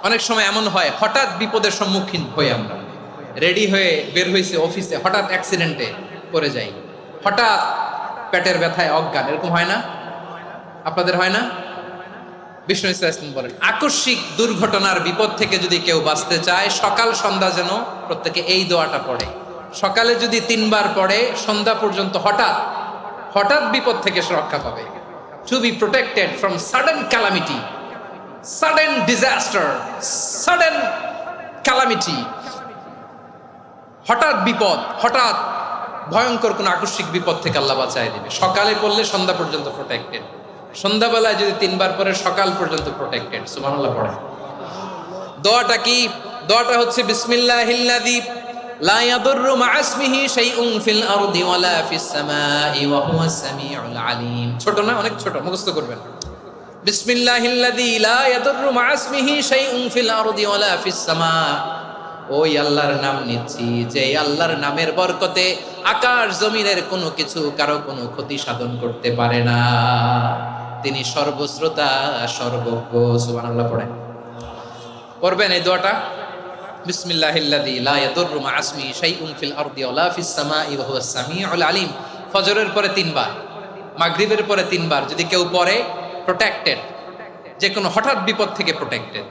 অনেক সময় এমন হয়, হঠাৎ বিপদের সম্মুখীন হই আমরা, রেডি হয়ে বের হয়েছে অফিসে, হঠাৎ অ্যাক্সিডেন্টে পড়ে যাই, হঠাৎ পেটের ব্যথায় অজ্ঞান, এরকম হয় না? আপনাদের হয় না? বিষ্ণু ইসলাম বলেন, আকস্মিক দুর্ঘটনার বিপদ থেকে যদি কেউ বাঁচতে চায়, সকাল সন্ধ্যা যেন প্রত্যেকে এই দোয়াটা পড়ে। সকালে যদি 3 বার পড়ে, সন্ধ্যা পর্যন্ত হঠাৎ হঠাৎ বিপদ থেকে সে রক্ষা পাবে। To be protected from sudden calamity, sudden disaster, sudden calamity, হঠাৎ বিপদ, হঠাৎ ভয়ঙ্কর কোন আকস্মিক বিপদ থেকে আল্লাহ বাঁচায় দিবে। সকালে পড়লে সন্ধ্যা পর্যন্ত প্রোটেক্টেড, সন্ধ্যাবেলায় যদি 3 বার পরে সকাল পর্যন্ত প্রোটেক্টেড। সুবহানাল্লাহ পড়ে। দোয়াটা কি? দোয়াটা হচ্ছে বিসমিল্লাহিল্লাযী লা ইয়াদুররু মা ইসমিহি শাইউন ফিল আরদি ওয়ালা ফিস সামাই ওয়া হুয়াস সামিউল আলিম। ছোট না? অনেক ছোট, মুখস্থ করবেন। বিসমিল্লাহিল্লাযী লা ইয়াদুররু মা ইসমিহি শাইউন ফিল আরদি ওয়ালা ফিস সামা। ওই আল্লাহর নাম নিচ্ছি, যে আল্লাহর নামের বরকতে আকাশ জমিনের কোনো কিছু কারো কোনো ক্ষতি সাধন করতে পারে না। তিনি সর্বশ্রোতা, সর্বজ্ঞ। সুবহানাল্লাহ পড়েন। পড়বেন এই দোয়াটা, বিসমিল্লাহিল্লাযী লা ইয়াদুররু মা ইসমিহি শাইউন ফিল আরদি ওয়ালা ফিস সামাই ওয়া হুয়াস সামিউল আলিম। ফজরের পরে 3 বার, মাগরিবের পরে 3 বার যদি কেউ পড়ে, প্রোটেক্টেড, যে কোনো হঠাৎ বিপদ থেকে প্রোটেক্টেড।